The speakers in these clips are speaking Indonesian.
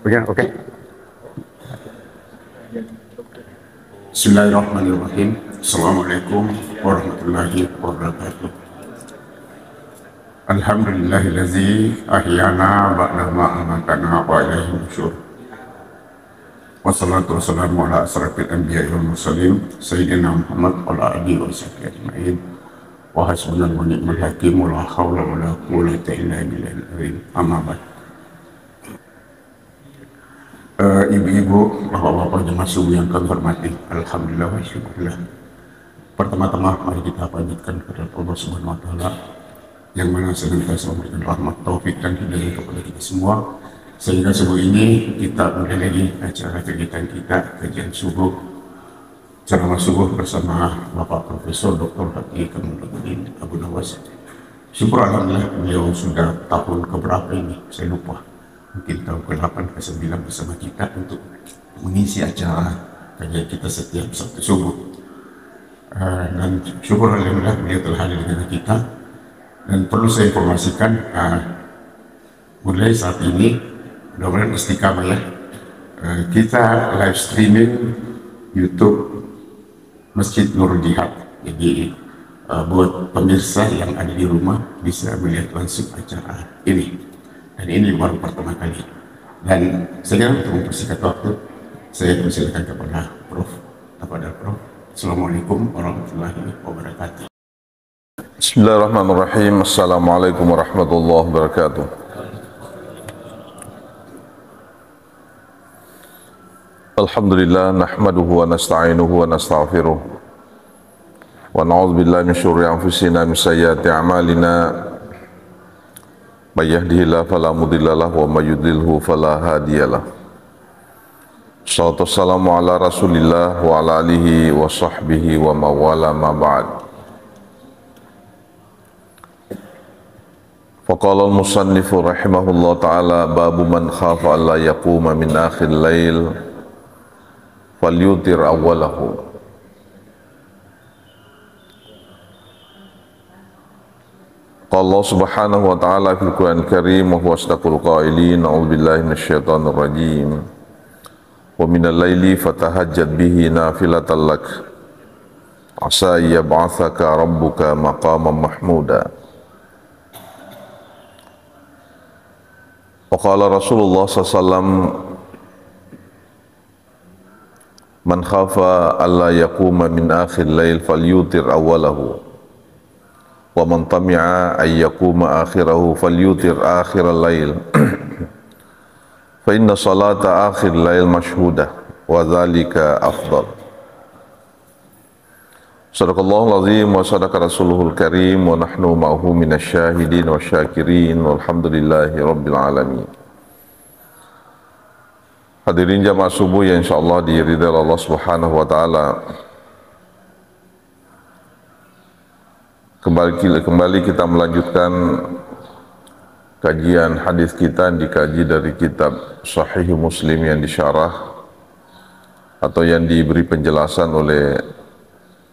Oke. Bismillahirrahmanirrahim. Assalamualaikum warahmatullahi wabarakatuh. Alhamdulillahillazi ahyana ba'da ma amatana wa ilaihi nusyur. Wassalatu wassalamu ala asrafil anbiya'i wal mursalin sayyidina Muhammad wa ala alihi wa sahbihi ajma'in. Wa hasbunallahu wa ni'mal hakim wa la haula wa la quwwata illa billahil azim. Amma ba'd. Ibu-ibu, bapak-bapak jemaah subuh yang kami hormati, alhamdulillah wa syukurillah. Pertama-tama mari kita panjatkan kepada Allah Subhanahu wa taala yang mana senantiasa memberikan rahmat, taufik dan hidayah kepada kita semua, sehingga subuh ini kita mulai lagi acara kegiatan kita, kajian subuh, ceramah subuh bersama Bapak Profesor Dr. Haji Kamaluddin Abu Nawas. Syukur alhamdulillah beliau sudah tahun keberapa ini, saya lupa, mungkin tahun ke-8 ke-9 bersama kita untuk mengisi acara kajian kita setiap Sabtu subuh. Dan syukur alhamdulillah beliau telah hadir dengan kita. Dan perlu saya informasikan, mulai saat ini mudah-mudahan istiqamah ya, kita live streaming YouTube Masjid Nurul Jihad. Jadi buat pemirsa yang ada di rumah bisa melihat langsung acara ini. Dan ini baru pertama kali. Dan segera untuk mempersingkat waktu, saya persilakan kepada Prof. Assalamualaikum warahmatullahi wabarakatuh. Bismillahirrahmanirrahim. Assalamualaikum warahmatullahi wabarakatuh. Alhamdulillah nahmaduhu wa nasta'inuhu wa nastaghfiruh wa na'udzu billahi min syururi anfusina min sayyiati a'malina. May yahdihillahu fala mudhillalah wa may yudlilhu fala hadiyalah. Shallallahu wassalamu ala Rasulillah wa ala alihi wa sahbihi wa mawala ma ba'd. Faqala al-musannifu rahimahullah ta'ala babu man khafa alla yaquma min akhir lail falyutir awwalahu. Allah subhanahu wa ta'ala fil Qur'an al-Karim wa huwa asdaqul qailin. A'udzu billahi minasyaitonir rajim. Wa minal laili fatahajjad bihi nafilatan lak asa yab'atsaka rabbuka maqaman mahmuda. Wa qala Rasulullah sallallahu alaihi wasallam man khafa alla yaquma min akhir lail falyutir awwalahu wa man tami'a ay yaquma akhirahu falyutir akhiral lail fa inna salata akhir lail mashhudah wa dhalika afdal. Sadaqallahul azim wa sadaqa rasuluhul karim wa nahnu ma'ahu minasyahidin wa syakirin walhamdulillahi rabbil alamin. Hadirin jamaah subuh yang insyaallah diridai Allah Subhanahu wa taala. Kembali kita melanjutkan kajian hadis kita yang dikaji dari kitab Sahih Muslim yang disyarah atau yang diberi penjelasan oleh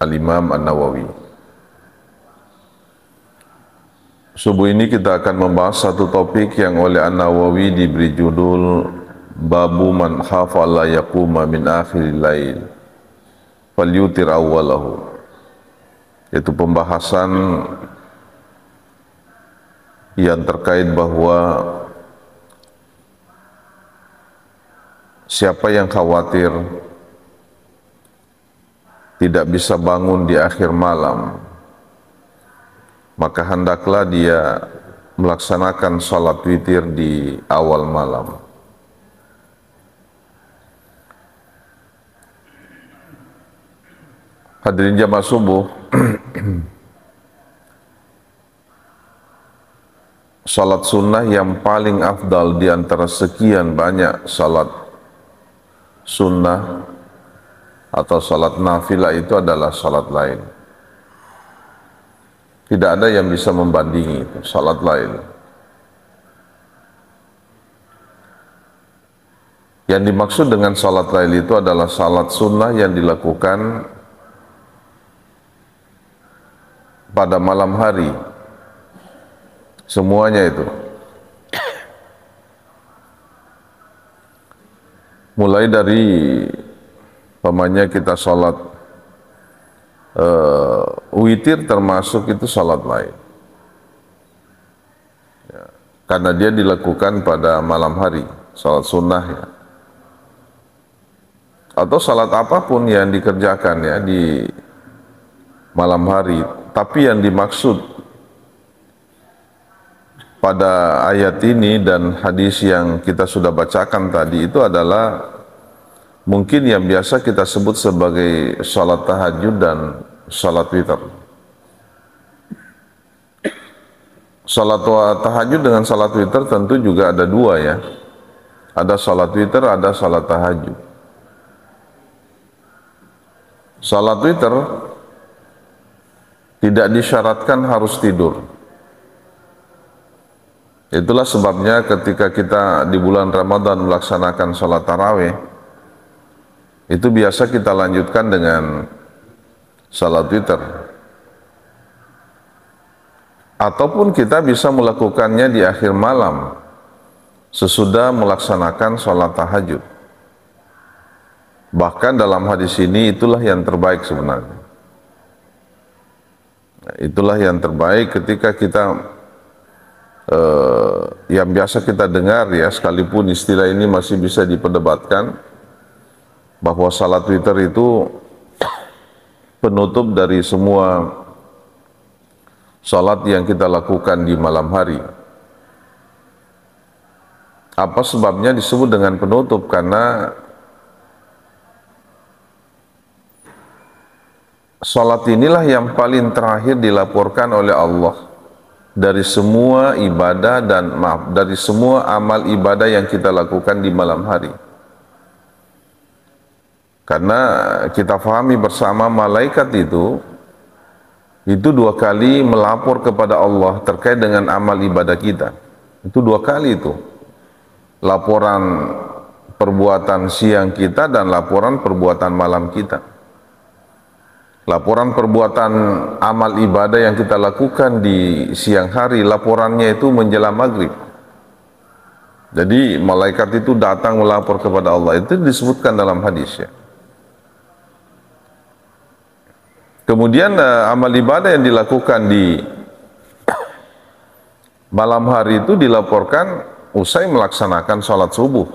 Al-Imam An-Nawawi. Subuh ini kita akan membahas satu topik yang oleh An-Nawawi diberi judul Babu man khafa la yaquma min akhiril lail falyutir awwalahu, yaitu pembahasan yang terkait bahwa siapa yang khawatir tidak bisa bangun di akhir malam, maka hendaklah dia melaksanakan salat witir di awal malam. Hadirin jamaah subuh, salat sunnah yang paling afdal di antara sekian banyak salat sunnah atau salat nafilah itu adalah salat lail. Tidak ada yang bisa membandingi itu, salat lail. Yang dimaksud dengan salat lail itu adalah salat sunnah yang dilakukan pada malam hari, semuanya itu. mulai dari pamannya kita sholat witir, termasuk itu sholat lain ya, karena dia dilakukan pada malam hari, sholat sunnah ya, atau sholat apapun yang dikerjakan ya di malam hari. Tapi yang dimaksud pada ayat ini dan hadis yang kita sudah bacakan tadi itu adalah mungkin yang biasa kita sebut sebagai salat tahajud dan salat witir. Salat tahajud dengan salat witir tentu juga ada dua ya. Ada salat witir, ada salat tahajud. Salat witir tidak disyaratkan harus tidur. Itulah sebabnya ketika kita di bulan Ramadan melaksanakan salat tarawih, itu biasa kita lanjutkan dengan salat witir. Ataupun kita bisa melakukannya di akhir malam sesudah melaksanakan salat tahajud. Bahkan dalam hadis ini itulah yang terbaik sebenarnya. Itulah yang terbaik ketika kita yang biasa kita dengar ya, sekalipun istilah ini masih bisa diperdebatkan, bahwa salat witir itu penutup dari semua salat yang kita lakukan di malam hari. Apa sebabnya disebut dengan penutup? Karena salat inilah yang paling terakhir dilaporkan oleh Allah dari semua ibadah dan dari semua amal ibadah yang kita lakukan di malam hari. Karena kita fahami bersama, malaikat itu dua kali melapor kepada Allah terkait dengan amal ibadah kita. Itu dua kali itu. Laporan perbuatan siang kita dan laporan perbuatan malam kita. Laporan perbuatan amal ibadah yang kita lakukan di siang hari, laporannya itu menjelang maghrib. Jadi malaikat itu datang melapor kepada Allah. Itu disebutkan dalam hadis ya. Kemudian amal ibadah yang dilakukan di malam hari itu dilaporkan usai melaksanakan sholat subuh.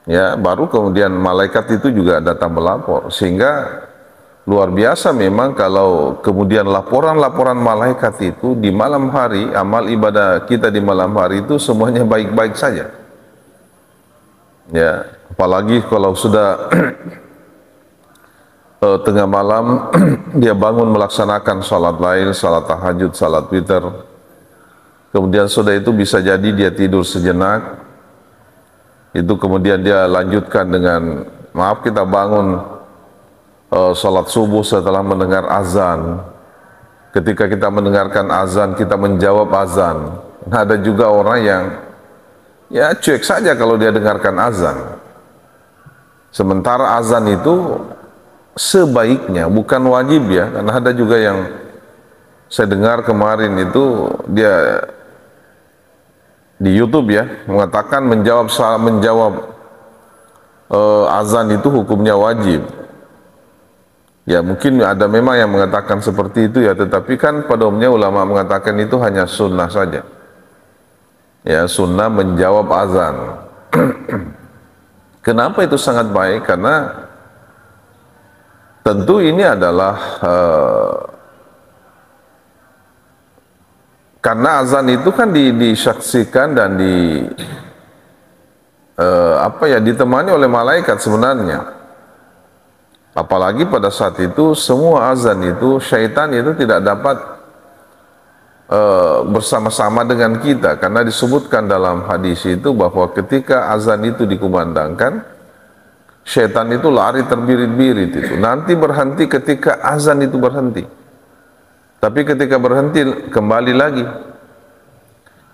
Ya, baru kemudian malaikat itu juga datang melapor. Sehingga luar biasa memang kalau kemudian laporan-laporan malaikat itu di malam hari, amal ibadah kita di malam hari itu semuanya baik-baik saja. Ya, apalagi kalau sudah tengah malam dia bangun melaksanakan salat lail, salat tahajud, salat witir. Kemudian sudah itu bisa jadi dia tidur sejenak. Itu kemudian dia lanjutkan dengan kita bangun salat subuh setelah mendengar azan. Ketika kita mendengarkan azan, kita menjawab azan. Nah, ada juga orang yang ya cuek saja kalau dia dengarkan azan. Sementara azan itu sebaiknya, bukan wajib ya, karena ada juga yang saya dengar kemarin itu dia di YouTube ya mengatakan menjawab azan itu hukumnya wajib. Ya mungkin ada memang yang mengatakan seperti itu ya, tetapi kan pada umumnya ulama mengatakan itu hanya sunnah saja. Ya, sunnah menjawab azan. Kenapa itu sangat baik? Karena tentu ini adalah karena azan itu kan disaksikan dan ditemani oleh malaikat sebenarnya. Apalagi pada saat itu semua azan itu syaitan itu tidak dapat bersama-sama dengan kita, karena disebutkan dalam hadis itu bahwa ketika azan itu dikumandangkan, syaitan itu lari terbirit-birit itu. Nanti berhenti ketika azan itu berhenti. Tapi ketika berhenti kembali lagi.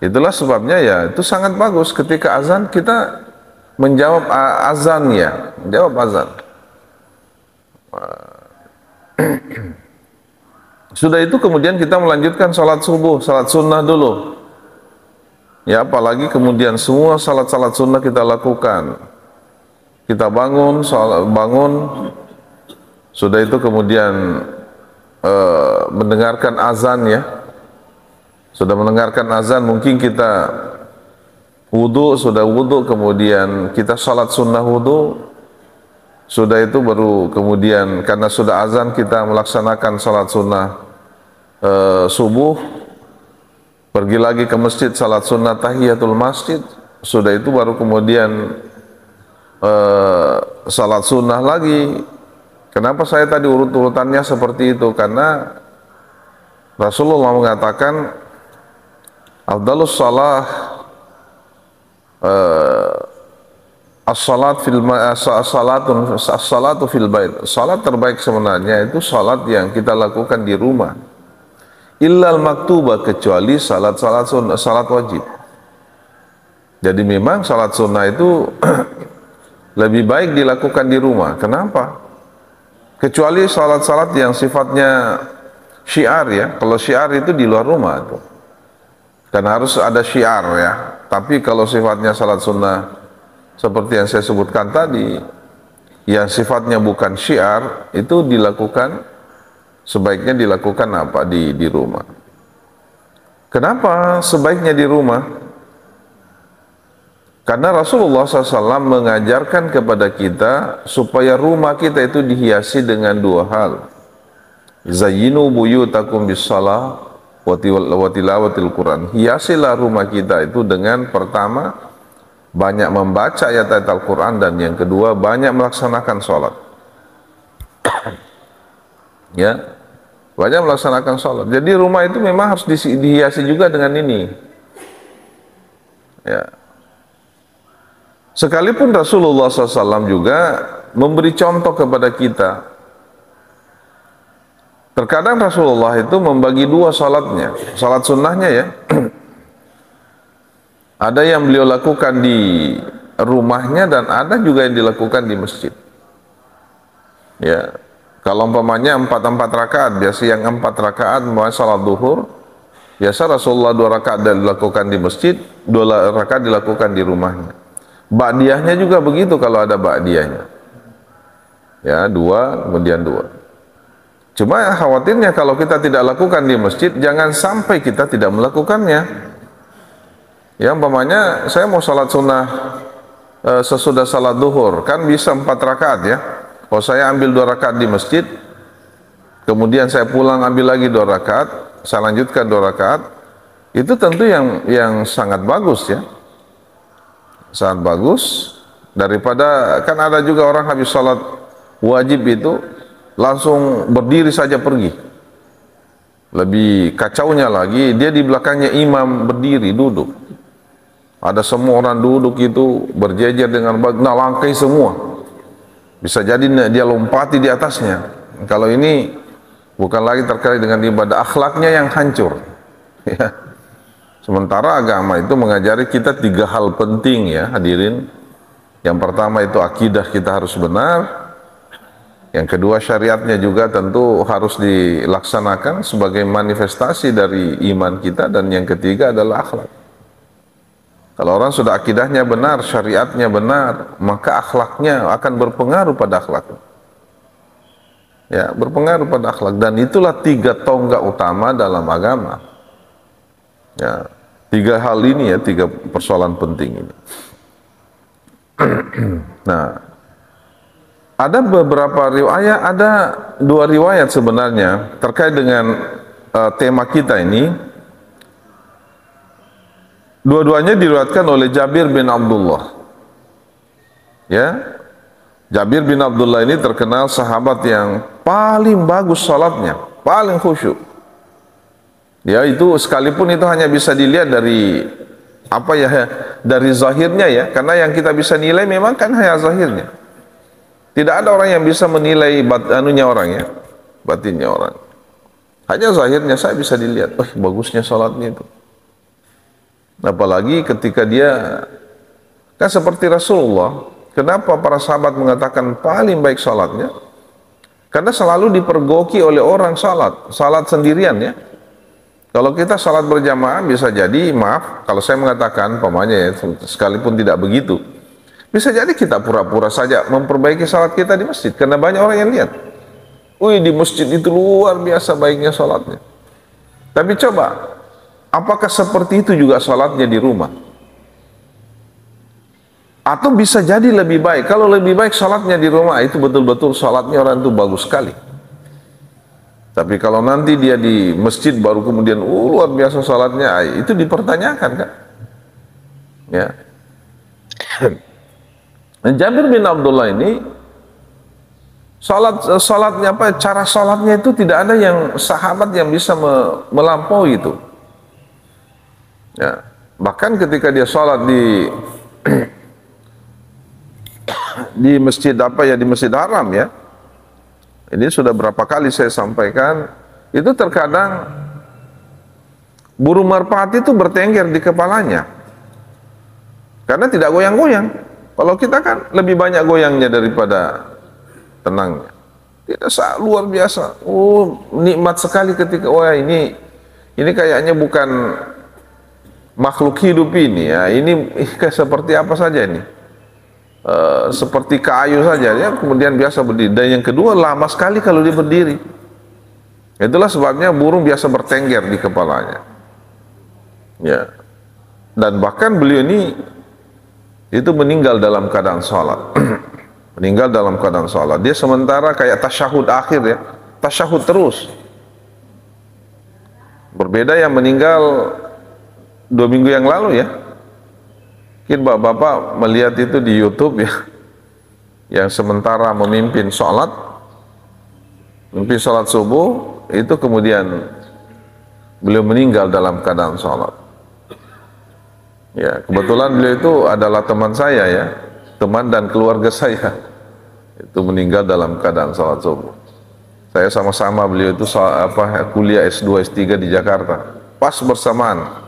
Itulah sebabnya ya itu sangat bagus ketika azan kita menjawab azannya, menjawab azan. Sudah itu kemudian kita melanjutkan salat subuh, salat sunnah dulu. Ya, apalagi kemudian semua salat-salat sunnah kita lakukan kita bangun, sudah itu kemudian mendengarkan azan ya. Sudah mendengarkan azan, mungkin kita wudu, sudah wudu, kemudian kita salat sunnah wudu. Sudah itu baru kemudian karena sudah azan kita melaksanakan salat sunnah subuh, pergi lagi ke masjid salat sunnah tahiyatul masjid. Sudah itu baru kemudian salat sunnah lagi. Kenapa saya tadi urut-urutannya seperti itu? Karena Rasulullah mengatakan afdalus salah as-salatu fil bait. Salat terbaik sebenarnya itu salat yang kita lakukan di rumah. Illal maktubah, kecuali salat sunnah, salat wajib. Jadi memang salat sunnah itu lebih baik dilakukan di rumah. Kenapa? Kecuali salat-salat yang sifatnya syiar ya. Kalau syiar itu di luar rumah itu. Karena harus ada syiar ya. Tapi kalau sifatnya salat sunnah seperti yang saya sebutkan tadi, yang sifatnya bukan syiar, itu dilakukan, sebaiknya dilakukan apa? Di rumah. Kenapa sebaiknya di rumah? Karena Rasulullah SAW mengajarkan kepada kita supaya rumah kita itu dihiasi dengan dua hal. Zayyinu buyutakum bis-shalah wa tilawatil Quran. Hiasilah rumah kita itu dengan pertama, banyak membaca ayat-ayat Al-Quran, dan yang kedua banyak melaksanakan sholat. Ya, banyak melaksanakan sholat. Jadi rumah itu memang harus dihiasi juga dengan ini. Ya, sekalipun Rasulullah SAW juga memberi contoh kepada kita. Terkadang Rasulullah itu membagi dua sholatnya, sholat sunnahnya ya. Ada yang beliau lakukan di rumahnya dan ada juga yang dilakukan di masjid. Ya, kalau umpamanya 4 rakaat, biasa yang 4 rakaat mau salat duhur, biasa Rasulullah 2 rakaat dilakukan di masjid, 2 rakaat dilakukan di rumahnya. Ba'diyahnya juga begitu kalau ada ba'diyahnya. Ya, 2 kemudian 2. Cuma khawatirnya kalau kita tidak lakukan di masjid, jangan sampai kita tidak melakukannya. Ya, umpamanya saya mau salat sunnah sesudah salat duhur, kan bisa 4 rakaat ya. Kalau saya ambil 2 rakaat di masjid, kemudian saya pulang ambil lagi 2 rakaat, saya lanjutkan 2 rakaat, itu tentu yang sangat bagus ya. Sangat bagus, daripada kan ada juga orang habis salat wajib itu langsung berdiri saja pergi. Lebih kacaunya lagi, dia di belakangnya imam berdiri, duduk. Ada semua orang duduk itu berjejer dengan langkai semua. Bisa jadi dia lompati di atasnya. Kalau ini bukan lagi terkait dengan ibadah, akhlaknya yang hancur. Ya. Sementara agama itu mengajari kita 3 hal penting ya hadirin. Yang pertama itu akidah kita harus benar. Yang kedua syariatnya juga tentu harus dilaksanakan sebagai manifestasi dari iman kita. Dan yang ketiga adalah akhlak. Kalau orang sudah akidahnya benar, syariatnya benar, maka akhlaknya akan berpengaruh pada akhlak. Ya, berpengaruh pada akhlak. Dan itulah 3 tonggak utama dalam agama. Ya, 3 hal ini ya, 3 persoalan penting ini. Nah, ada beberapa riwayat, ada 2 riwayat sebenarnya terkait dengan tema kita ini. Dua-duanya diriwayatkan oleh Jabir bin Abdullah. Ya, Jabir bin Abdullah ini terkenal sahabat yang paling bagus salatnya, paling khusyuk. Ya, itu sekalipun itu hanya bisa dilihat dari apa ya, dari zahirnya ya, karena yang kita bisa nilai memang kan hanya zahirnya. Tidak ada orang yang bisa menilai anunya orang ya, batinnya orang. Hanya zahirnya saya bisa dilihat, oh bagusnya salatnya itu. Apalagi ketika dia kan seperti Rasulullah. Kenapa para sahabat mengatakan paling baik salatnya? Karena selalu dipergoki oleh orang salat sendirian ya. Kalau kita salat berjamaah bisa jadi, maaf kalau saya mengatakan pamannya ya, sekalipun tidak begitu, Bisa jadi kita pura-pura saja memperbaiki salat kita di masjid, karena banyak orang yang lihat. Wih, di masjid itu luar biasa baiknya salatnya. Tapi coba, apakah seperti itu juga salatnya di rumah? Atau bisa jadi lebih baik. Kalau lebih baik salatnya di rumah, itu betul-betul salatnya orang itu bagus sekali. Tapi kalau nanti dia di masjid baru kemudian luar biasa salatnya, itu dipertanyakan kan? Ya. Jabir bin Abdullah ini salatnya apa? Cara salatnya itu tidak ada yang sahabat yang bisa melampaui itu. Ya. Bahkan ketika dia salat di masjid apa ya, di Masjid Haram ya. Ini sudah berapa kali saya sampaikan, itu terkadang burung merpati itu bertengger di kepalanya. Karena tidak goyang-goyang. Kalau kita kan lebih banyak goyangnya daripada tenangnya. Tidak luar biasa. Oh, nikmat sekali ketika ini kayaknya bukan makhluk hidup ini ya. Ini seperti apa saja ini? Seperti kayu saja ya, kemudian biasa berdiri. Dan yang kedua, lama sekali kalau dia berdiri. Itulah sebabnya burung biasa bertengger di kepalanya. Ya. Dan bahkan beliau ini itu meninggal dalam keadaan sholat. Meninggal dalam keadaan sholat. Dia sementara kayak tasyahud akhir ya, tasyahud terus. Berbeda yang meninggal 2 minggu yang lalu ya. Mungkin bapak-bapak melihat itu di YouTube ya, yang sementara memimpin sholat subuh, itu kemudian beliau meninggal dalam keadaan sholat. Ya, kebetulan beliau itu adalah teman saya ya, teman dan keluarga saya. Itu meninggal dalam keadaan sholat subuh. Saya sama-sama beliau itu kuliah S2, S3 di Jakarta. Pas bersamaan.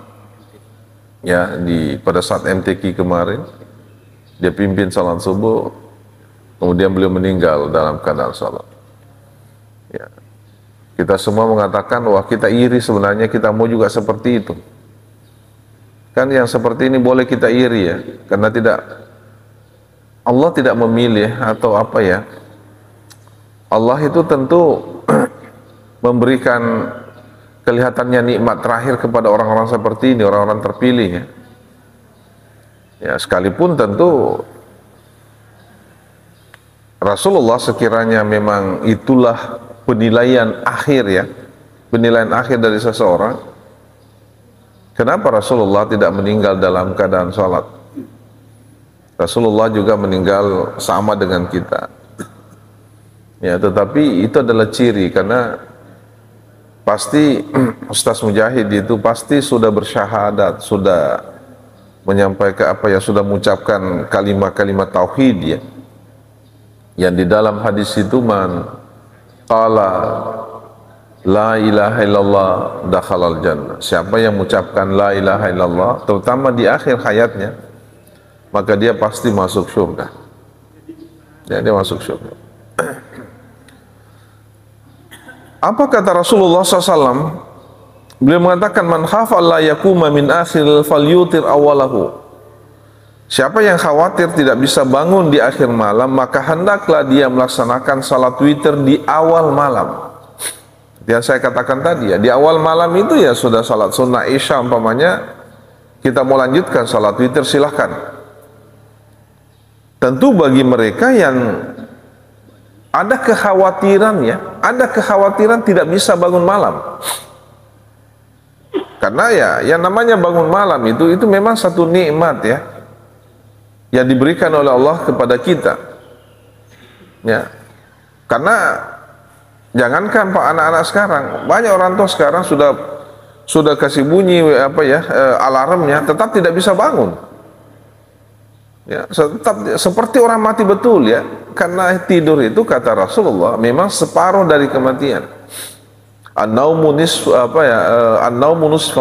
Ya, pada saat MTQ kemarin, dia pimpin sholat subuh, kemudian beliau meninggal dalam keadaan sholat. Ya. Kita semua mengatakan, wah kita iri sebenarnya, kita mau juga seperti itu. Kan yang seperti ini boleh kita iri ya, karena Allah tidak memilih atau apa ya. Allah itu tentu memberikan kelihatannya nikmat terakhir kepada orang-orang seperti ini, orang-orang terpilih ya. Ya, sekalipun tentu Rasulullah sekiranya memang itulah penilaian akhir ya, penilaian akhir dari seseorang. Kenapa Rasulullah tidak meninggal dalam keadaan sholat? Rasulullah juga meninggal sama dengan kita. Ya, tetapi itu adalah ciri, karena pasti Ustaz Mujahid itu pasti sudah bersyahadat, sudah menyampaikan apa ya, sudah mengucapkan kalimat-kalimat tauhid ya. Yang di dalam hadis itu qala la ilaha illallah dakhalal jannah. Siapa yang mengucapkan la ilaha illallah, terutama di akhir hayatnya, maka dia pasti masuk surga. Ya, dia masuk surga. Apa kata Rasulullah SAW? Beliau mengatakan, man khafa la yakuma min akhir falyutir awalahu. Siapa yang khawatir tidak bisa bangun di akhir malam, maka hendaklah dia melaksanakan salat witir di awal malam. Yang saya katakan tadi ya, di awal malam itu ya sudah salat sunnah isya umpamanya, kita mau lanjutkan salat witir silahkan. Tentu bagi mereka yang ada kekhawatiran ya, ada kekhawatiran tidak bisa bangun malam. Karena ya yang namanya bangun malam itu memang satu nikmat ya, yang diberikan oleh Allah kepada kita. Ya. Karena jangankan Pak anak-anak sekarang, banyak orang tua sekarang sudah kasih bunyi alarmnya, tetap tidak bisa bangun. Ya, tetap seperti orang mati betul ya. Karena tidur itu kata Rasulullah memang separuh dari kematian. An-naumu nisful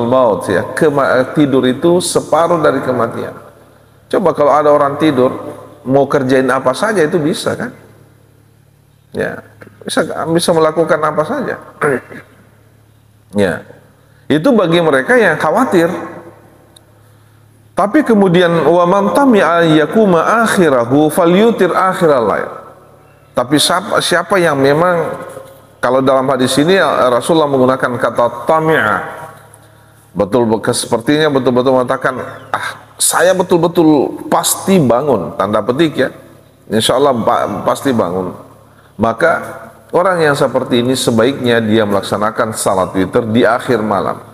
maut ya. Tidur itu separuh dari kematian. Coba kalau ada orang tidur mau kerjain apa saja itu bisa kan? Ya, bisa melakukan apa saja. Ya. Itu bagi mereka yang khawatir. Tapi kemudian wa man tami'a yakuma akhirahu falyutir akhiral lail. Tapi siapa yang memang, kalau dalam hadis ini Rasulullah menggunakan kata tami'a, sepertinya betul-betul mengatakan, saya betul-betul pasti bangun, tanda petik ya, insya Allah pasti bangun. Maka orang yang seperti ini sebaiknya dia melaksanakan salat witir di akhir malam.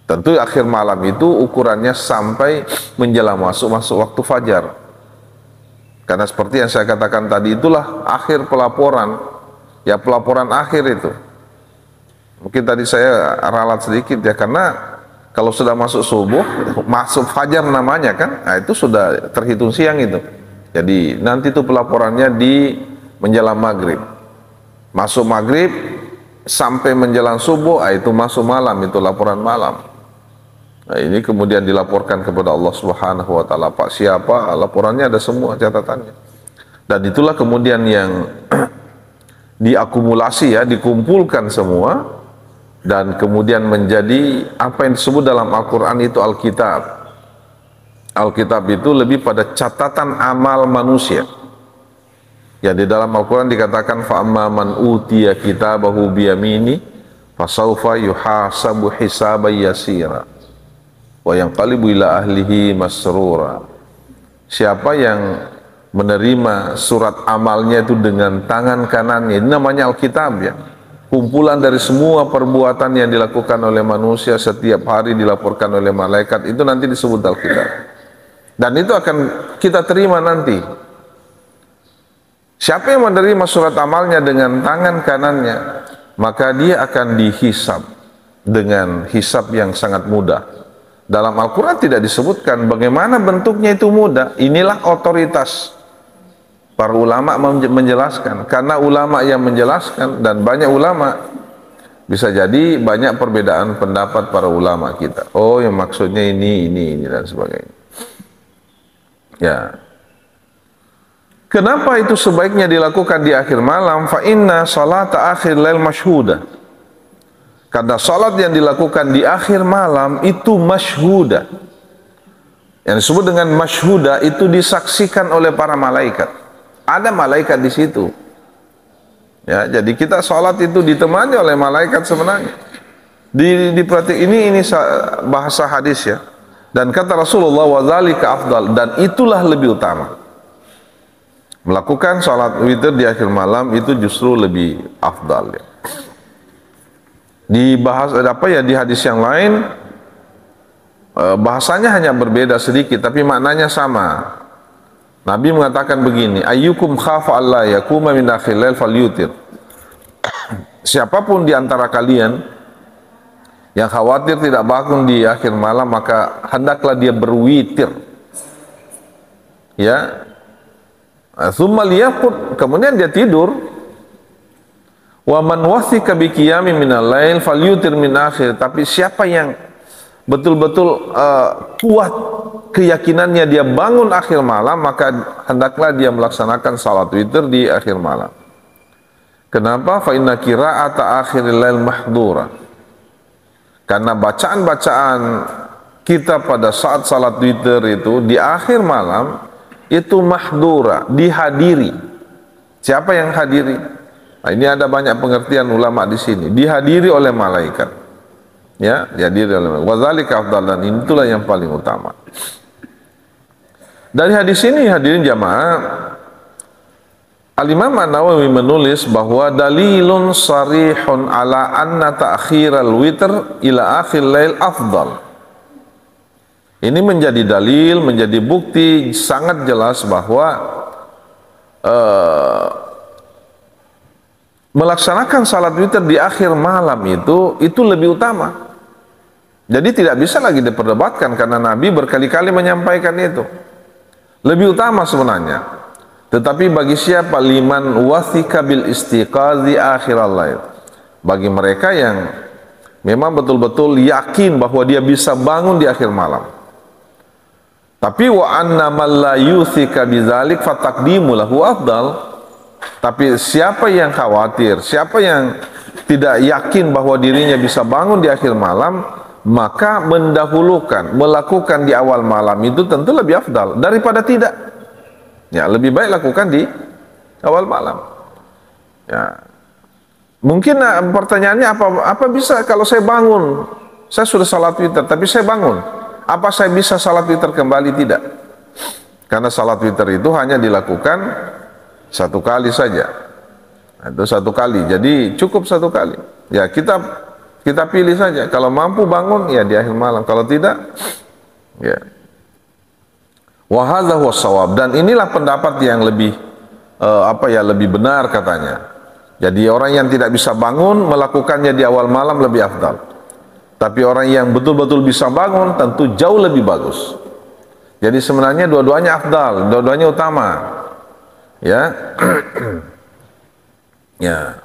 Tentu akhir malam itu ukurannya sampai menjelang masuk waktu fajar. Karena seperti yang saya katakan tadi, itulah akhir pelaporan, ya pelaporan akhir itu. Mungkin tadi saya ralat sedikit ya, karena kalau sudah masuk subuh, masuk fajar namanya kan, nah itu sudah terhitung siang itu. Jadi nanti itu pelaporannya di menjelang maghrib. Masuk maghrib sampai menjelang subuh, itu masuk malam, itu laporan malam. Nah, ini kemudian dilaporkan kepada Allah Subhanahu wa taala. Pak siapa? Laporannya ada semua catatannya. Dan itulah kemudian yang diakumulasi ya, dikumpulkan semua dan kemudian menjadi apa yang disebut dalam Al-Qur'an itu Alkitab. Alkitab itu lebih pada catatan amal manusia. Ya, di dalam Al-Qur'an dikatakan fa amma man utiya kitabahu biyamini fasaufa yuhasabu hisaban yasira wa yanqalibu ila ahlihi masrura. Siapa yang menerima surat amalnya itu dengan tangan kanannya, ini namanya Alkitab ya, kumpulan dari semua perbuatan yang dilakukan oleh manusia setiap hari dilaporkan oleh malaikat, itu nanti disebut Alkitab. Dan itu akan kita terima nanti. Siapa yang menerima surat amalnya dengan tangan kanannya, maka dia akan dihisab dengan hisab yang sangat mudah. Dalam Al-Quran tidak disebutkan bagaimana bentuknya itu mudah. Inilah otoritas para ulama menjelaskan. Karena ulama yang menjelaskan, dan banyak ulama, bisa jadi banyak perbedaan pendapat para ulama kita. Oh, yang maksudnya ini dan sebagainya. Ya. Kenapa itu sebaiknya dilakukan di akhir malam? Fa inna salata akhir lail masyhudah. Karena salat yang dilakukan di akhir malam itu masyhudah. Yang disebut dengan masyhudah itu disaksikan oleh para malaikat. Ada malaikat di situ. Ya, jadi kita salat itu ditemani oleh malaikat sebenarnya. Diperhati ini bahasa hadis ya. Dan kata Rasulullah wa dzalika afdal, dan itulah lebih utama. Melakukan salat witir di akhir malam itu justru lebih afdal ya. Dibahas di hadis yang lain bahasanya hanya berbeda sedikit tapi maknanya sama. Nabi mengatakan begini, ayyukum khafa alla yakuma min akhir lail falyutir. Siapapun di antara kalian yang khawatir tidak bangun di akhir malam, maka hendaklah dia berwitir. Ya. Tsumma liyaqut, kemudian dia tidur. Wa man wasika bi qiyami minal lail falyutir min akhir. Tapi siapa yang betul-betul kuat keyakinannya dia bangun akhir malam, maka hendaklah dia melaksanakan salat witir di akhir malam. Kenapa? Fa inna qira'ata akhiril lail mahdura. Karena bacaan-bacaan kita pada saat salat witir itu di akhir malam itu mahdura, dihadiri. Siapa yang hadiri? Nah, ini ada banyak pengertian ulama di sini. Dihadiri oleh malaikat. Ya, dihadiri oleh malaikat. Wa dzalika afdal, dan itulah yang paling utama. Dari hadis ini hadirin jamaah, Al-Imam An-Nawawi menulis bahwa dalilun sarihun ala anna ta'khiral witr ila akhir lail afdal. Ini menjadi dalil, menjadi bukti sangat jelas bahwa melaksanakan salat witir di akhir malam itu lebih utama. Jadi tidak bisa lagi diperdebatkan karena Nabi berkali-kali menyampaikan itu. Lebih utama sebenarnya. Tetapi bagi siapa? Liman wathika bil istiqazi akhiral lail. Bagi mereka yang memang betul-betul yakin bahwa dia bisa bangun di akhir malam. Tapi wa anna man la yuthika bidzalik fataqdimu lahu afdal. Tapi siapa yang khawatir, siapa yang tidak yakin bahwa dirinya bisa bangun di akhir malam, maka mendahulukan melakukan di awal malam itu tentu lebih afdal daripada tidak. Ya, lebih baik lakukan di awal malam. Ya. Mungkin pertanyaannya apa bisa kalau saya bangun, saya sudah salat witir tapi saya bangun, apa saya bisa salat witir kembali? Tidak. Karena salat witir itu hanya dilakukan satu kali saja. Itu satu kali. Jadi cukup satu kali. Ya, kita pilih saja. Kalau mampu bangun ya di akhir malam, kalau tidak ya. Wa hadza huwa shawab, dan inilah pendapat yang lebih lebih benar katanya. Jadi orang yang tidak bisa bangun melakukannya di awal malam lebih afdal. Tapi orang yang betul-betul bisa bangun tentu jauh lebih bagus. Jadi sebenarnya dua-duanya afdal, dua-duanya utama. Ya. Ya.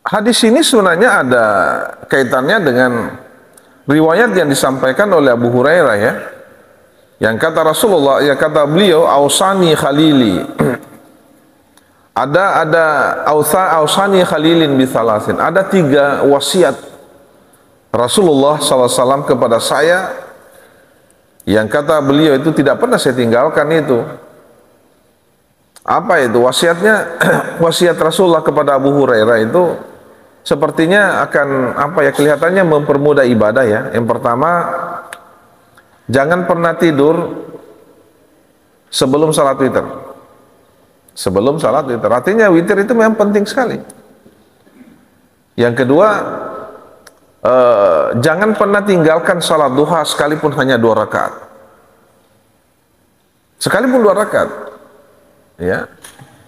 Hadis ini sebenarnya ada kaitannya dengan riwayat yang disampaikan oleh Abu Hurairah, ya. Yang kata Rasulullah, ya kata beliau, ausani khalili. ada ausani khalilin bisalasin. Ada 3 wasiat Rasulullah SAW kepada saya, yang kata beliau itu tidak pernah saya tinggalkan itu. Apa itu wasiatnya? Wasiat Rasulullah kepada Abu Hurairah itu sepertinya akan kelihatannya mempermudah ibadah, ya. Yang pertama, jangan pernah tidur sebelum salat witir. Sebelum salat witir. Artinya witir itu memang penting sekali. Yang kedua, jangan pernah tinggalkan salat duha sekalipun hanya 2 rakaat. Sekalipun 2 rakaat. Ya.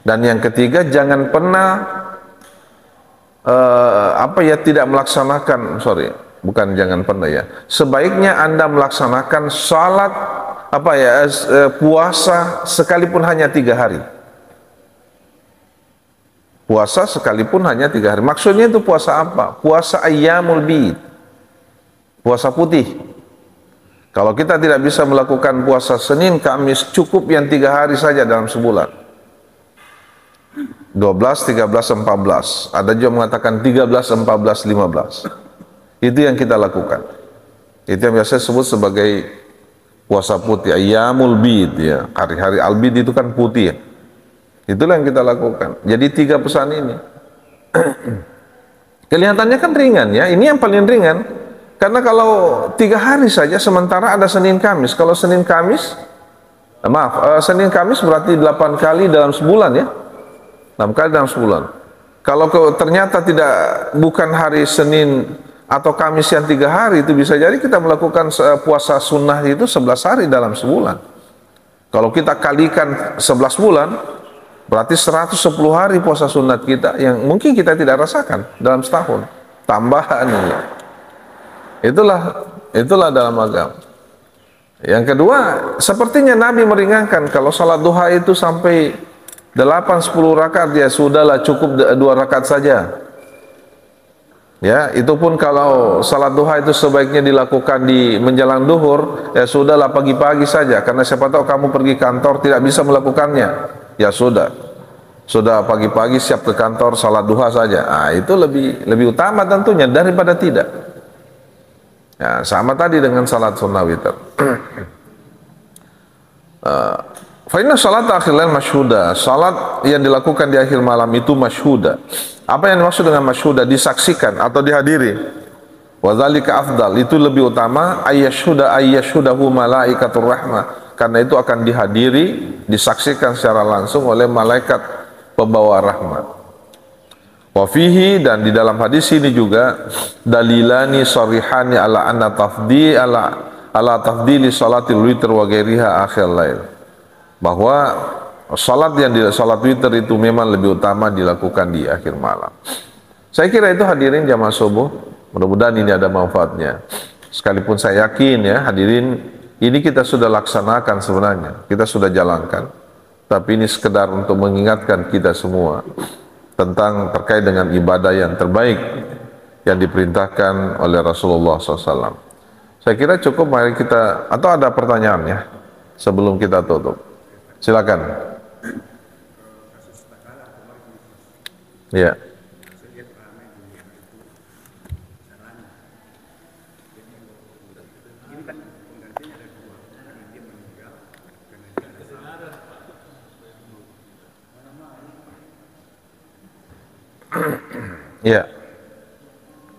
Dan yang ketiga, jangan pernah tidak melaksanakan, bukan jangan pernah, ya. Sebaiknya Anda melaksanakan salat puasa sekalipun hanya 3 hari. Puasa sekalipun hanya 3 hari. Maksudnya itu puasa apa? Puasa ayyamul bid. Puasa putih. Kalau kita tidak bisa melakukan puasa Senin, Kamis, cukup yang 3 hari saja dalam sebulan. 12, 13, 14. Ada juga mengatakan 13, 14, 15. Itu yang kita lakukan. Itu yang biasa disebut sebagai puasa putih, ayyamul bid, ya. Hari-hari al-bid itu kan putih, ya. Itulah yang kita lakukan. Jadi 3 pesan ini. Kelihatannya kan ringan, ya. Ini yang paling ringan. Karena kalau 3 hari saja, sementara ada Senin Kamis. Kalau Senin Kamis, Senin Kamis berarti 8 kali dalam sebulan, ya. 6 kali dalam sebulan. Kalau ternyata bukan hari Senin atau Kamis yang 3 hari, itu bisa jadi kita melakukan puasa sunnah itu 11 hari dalam sebulan. Kalau kita kalikan 11 bulan, berarti 110 hari puasa sunat kita yang mungkin kita tidak rasakan dalam setahun. Tambahan ini. Itulah dalam agama. Yang kedua, sepertinya Nabi meringankan. Kalau salat duha itu sampai 8-10 rakaat, ya sudahlah, cukup 2 rakaat saja. Ya, itu pun kalau salat duha itu sebaiknya dilakukan di menjelang duhur, ya sudahlah, pagi-pagi saja, karena siapa tahu kamu pergi kantor tidak bisa melakukannya. Ya sudah pagi-pagi siap ke kantor, salat duha saja. Itu lebih utama tentunya daripada tidak. Ya, sama tadi dengan salat sunnah witir. Fa inna salat akhir lail masyhuda. Salat yang dilakukan di akhir malam itu masyhuda. Apa yang dimaksud dengan masyhuda? Disaksikan atau dihadiri. Wa dzalika afdal. Itu lebih utama, ayyashudahu malaikatur rahmah. Karena itu akan dihadiri, disaksikan secara langsung oleh malaikat pembawa rahmat. Wa fihi, dan di dalam hadis ini juga dalilani sharihani ala anna ala tafdili salatil witr wa ghairiha akhir lail. Bahwa salat witir itu memang lebih utama dilakukan di akhir malam. Saya kira itu hadirin jamaah subuh, mudah-mudahan ini ada manfaatnya. Sekalipun saya yakin, ya hadirin, ini kita sudah laksanakan sebenarnya, kita sudah jalankan, tapi ini sekedar untuk mengingatkan kita semua tentang terkait dengan ibadah yang terbaik yang diperintahkan oleh Rasulullah SAW. Saya kira cukup, mari kita, atau ada pertanyaannya sebelum kita tutup? Silakan. Ya. Iya.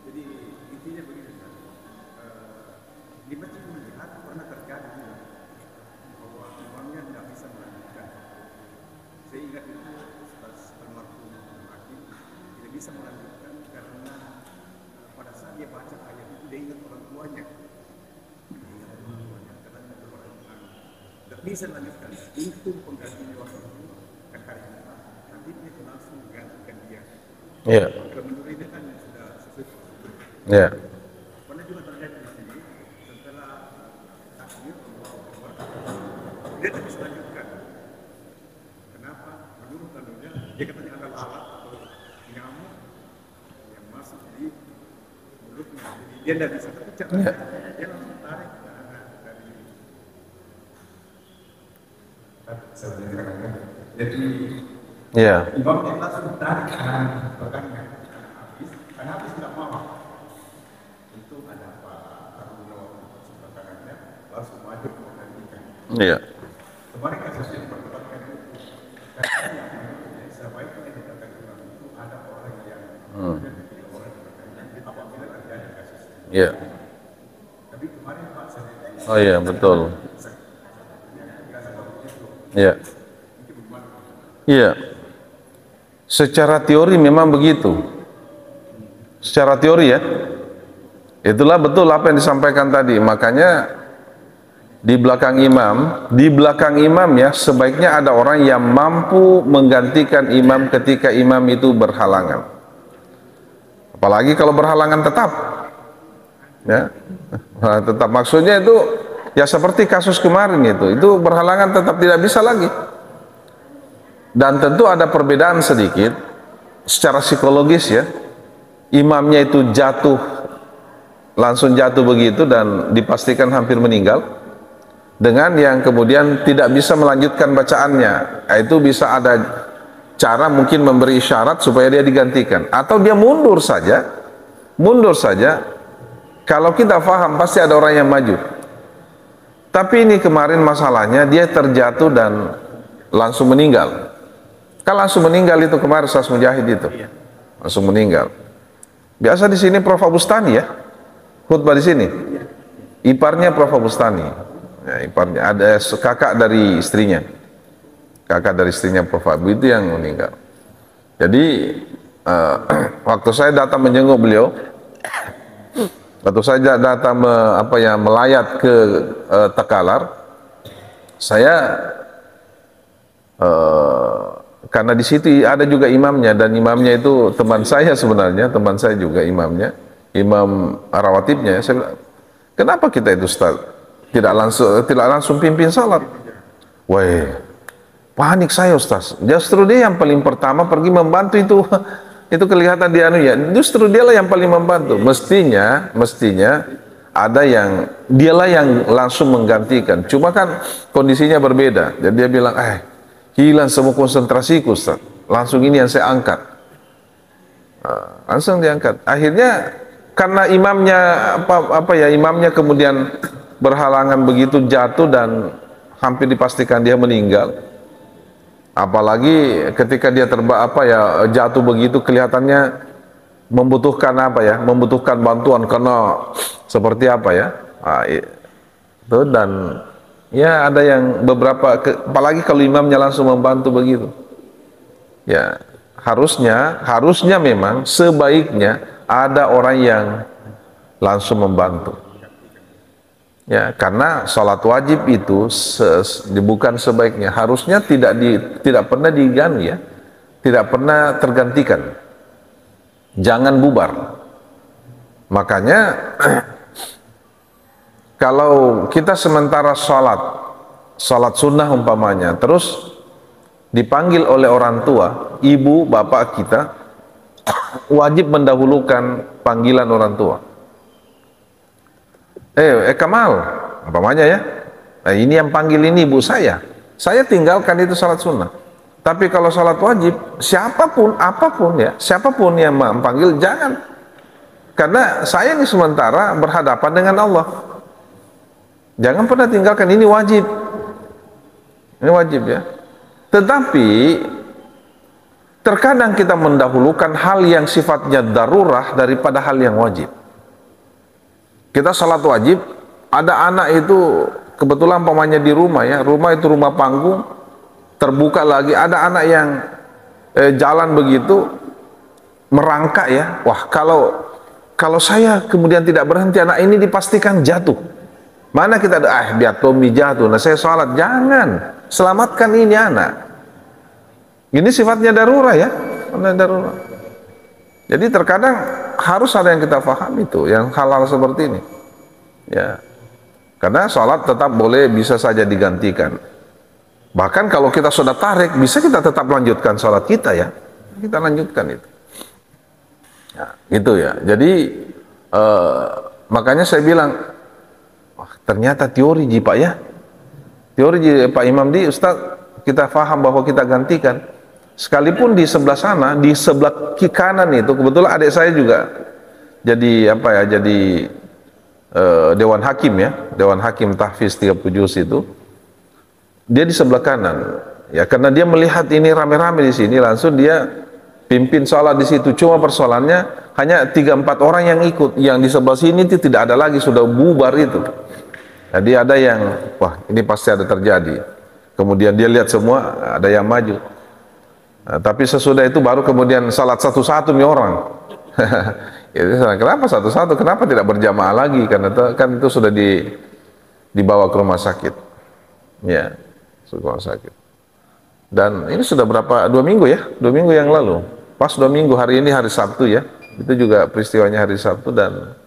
Jadi intinya begini, Ustaz. Di masjid jihad pernah terjadi bahwa imamnya tidak bisa melanjutkan. Saya ingat itu Ustaz almarhum Hakim tidak bisa melanjutkan karena pada saat dia baca ayat itu dia ingat orang tuanya. Katanya orang tidak bisa melanjutkan. Itu penggantinya waktu itu kan hari ini. Nanti dia langsung menggantikan dia. Iya. Menurut ini kan sudah sesuai. Iya. Pernah juga terjadi di sini setelah takbir Allahu Akbar, dia tidak bisa lanjutkan. Kenapa? Menurut kanunya dia katanya ada lalat atau nyamuk yang masuk di mulutnya. Jadi dia tidak bisa. Tapi caranya dia langsung tarik dari jadi Iya. imamnya langsung tarik belakangnya karena habis tidak mau. Itu ada Pak Taruna sebelah kanannya langsung maju menggantikan. Iya. Kemarin kasus yang perdebatkan itu sebaiknya dikatakan imam itu ada orang yang apabila terjadi kasus. Iya. Tapi kemarin Pak saya Oh iya, betul. Iya. Iya. Secara teori memang begitu. Secara teori ya. Itulah betul apa yang disampaikan tadi. Makanya di belakang imam ya sebaiknya ada orang yang mampu menggantikan imam ketika imam itu berhalangan. Apalagi kalau berhalangan tetap. Ya. Nah, tetap maksudnya itu ya seperti kasus kemarin itu berhalangan tetap tidak bisa lagi. Dan tentu ada perbedaan sedikit secara psikologis ya. Imamnya itu langsung jatuh begitu dan dipastikan hampir meninggal, dengan yang kemudian tidak bisa melanjutkan bacaannya. Itu bisa ada cara mungkin memberi isyarat supaya dia digantikan, atau dia mundur saja. Kalau kita paham pasti ada orang yang maju. Tapi ini kemarin masalahnya dia terjatuh dan langsung meninggal. Kan langsung meninggal itu kemarin Ustaz Mujahid itu. Langsung meninggal. Biasa di sini Prof Abustani ya. Khutbah di sini. Iparnya Prof Abustani. Ya, iparnya ada kakak dari istrinya. Kakak dari istrinya Prof Abu itu yang meninggal. Jadi waktu saya datang menjenguk beliau, waktu saya datang melayat ke Takalar, saya karena di situ ada juga imamnya, dan imamnya itu teman saya sebenarnya, teman saya juga imamnya, imam rawatibnya. Saya bilang, kenapa kita itu Ustaz tidak langsung pimpin salat? Wah, panik saya Ustaz. Justru dia yang paling pertama pergi membantu itu. Itu kelihatan dia justru dialah yang paling membantu. Mestinya ada yang dialah yang langsung menggantikan. Cuma kan kondisinya berbeda. Jadi dia bilang, hilang semua konsentrasiku Ustaz. Langsung ini yang saya angkat. Langsung diangkat. Akhirnya karena imamnya kemudian berhalangan begitu, jatuh dan hampir dipastikan dia meninggal. Apalagi ketika dia jatuh begitu, kelihatannya membutuhkan bantuan karena seperti itu. Dan ya ada yang beberapa, apalagi kalau imamnya langsung membantu begitu. Ya harusnya memang sebaiknya ada orang yang langsung membantu. Ya, karena sholat wajib itu bukan sebaiknya, harusnya tidak pernah diganti ya, tidak pernah tergantikan. Jangan bubar. Makanya kalau kita sementara sholat sunnah umpamanya, terus dipanggil oleh orang tua, ibu, bapak kita, wajib mendahulukan panggilan orang tua. Kamal, umpamanya ya, ini yang panggil ini ibu saya tinggalkan itu sholat sunnah. Tapi kalau sholat wajib, siapapun yang memanggil, jangan. Karena saya ini sementara berhadapan dengan Allah. Jangan pernah tinggalkan, ini wajib ya. Tetapi terkadang kita mendahulukan hal yang sifatnya darurah daripada hal yang wajib. Kita salat wajib, ada anak itu kebetulan pamannya di rumah ya, rumah itu rumah panggung, terbuka lagi, ada anak yang jalan begitu, merangkak ya, wah kalau saya kemudian tidak berhenti, anak ini dipastikan jatuh. Mana kita ada, biar Tommy jatuh, nah saya salat, jangan, selamatkan ini anak. Ini sifatnya darurat ya, darurat. Jadi terkadang harus ada yang kita paham itu, yang hal-hal seperti ini. Ya, karena sholat tetap boleh, bisa saja digantikan. Bahkan kalau kita sudah tarik, bisa kita tetap lanjutkan sholat kita ya. Kita lanjutkan itu. Ya, gitu ya. Jadi makanya saya bilang, wah, ternyata teori Pak ya. Teori Pak Imam di Ustaz, kita paham bahwa kita gantikan. Sekalipun di sebelah sana, di sebelah kanan itu, kebetulan adik saya juga jadi apa ya, jadi Dewan Hakim ya, Dewan Hakim Tahfiz 30 juz itu, dia di sebelah kanan ya, karena dia melihat ini rame-rame di sini, langsung dia pimpin sholat di situ. Cuma persoalannya hanya 3-4 orang yang ikut, yang di sebelah sini itu tidak ada lagi, sudah bubar itu. Jadi ada yang, wah ini pasti ada terjadi, kemudian dia lihat semua, ada yang maju. Nah, tapi sesudah itu baru kemudian salat satu-satu nih orang. Kenapa satu-satu? Kenapa tidak berjamaah lagi? Karena kan itu sudah dibawa ke rumah sakit. Ya, ke rumah sakit. Dan ini sudah berapa? 2 minggu ya? 2 minggu yang lalu. Pas 2 minggu, hari ini hari Sabtu ya. Itu juga peristiwanya hari Sabtu, dan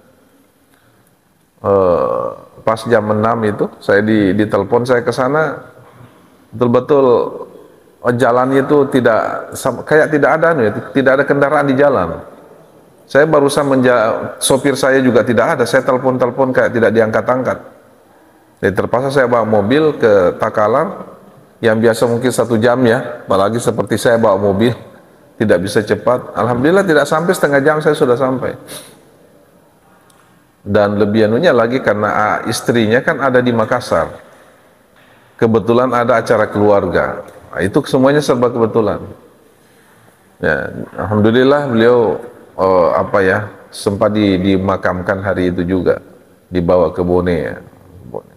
pas jam 6 itu saya ditelepon, saya ke sana, betul-betul jalannya itu kayak tidak ada, tidak ada kendaraan di jalan. Saya barusan sopir saya juga tidak ada, saya telepon kayak tidak diangkat-angkat. Jadi terpaksa saya bawa mobil ke Takalar, yang biasa mungkin 1 jam ya, apalagi seperti saya bawa mobil, tidak bisa cepat. Alhamdulillah tidak sampai setengah jam saya sudah sampai. Dan lebih anunya lagi karena istrinya kan ada di Makassar. Kebetulan ada acara keluarga. Nah, itu semuanya serba kebetulan. Ya, alhamdulillah beliau sempat dimakamkan hari itu juga, dibawa ke Bone ya.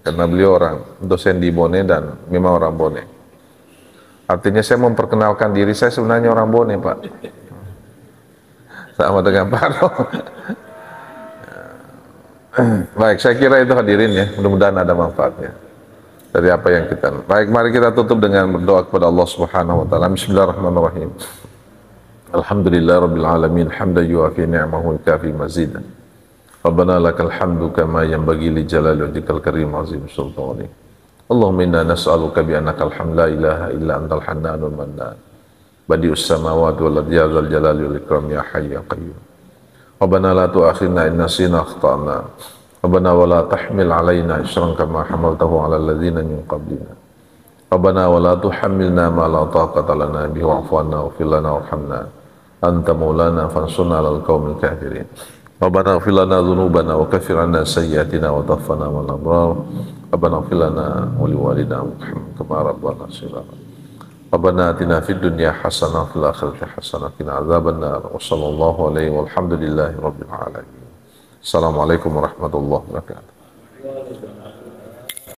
Karena beliau orang dosen di Bone dan memang orang Bone. Artinya saya memperkenalkan diri saya sebenarnya orang Bone, Pak. Sama dengan Pak Ro. Baik, saya kira itu hadirin ya, mudah-mudahan ada manfaatnya dari apa yang kita. Baik, mari kita tutup dengan berdoa kepada Allah Subhanahu wa taala. Bismillahirrahmanirrahim. Alhamdulillah rabbil alamin, hamdan yuafi ni'amahu kafi mazidan. Rabbana lakal hamdu kama yanbaghi li jalali wajhikal karim azim sultani. Allahumma inna nas'aluka bi annaka alhamdu la ilaha illa antal hannanul mannan. Badi'us samawati wal ardi ya dzal jalali wal ikram ya hayy ya qayyum. Rabbana la tu'akhidna in nasina akhtana. Rabbana wa la tahmil alaina isran kama hamaltahu ala alladhina min qablina. Rabbana wa la tuhammilna ma la taqata lana bihi wa'fu 'anna waghfir lana warhamna. Anta maulana fansurna 'alal qaumil kafirin. Rabbana ighfir lana dhunubana wa kaffir 'anna sayyi'atina wa tawaffana ma'al abrar. Rabbana ighfir lana wa liwalidina kama rabbana shighara. Rabbana atina fid dunya hasanah wa fil akhirati hasanah wa qina adzabannar. Wa sallallahu alaihi walhamdulillahi rabbil alamin. Assalamualaikum warahmatullahi wabarakatuh.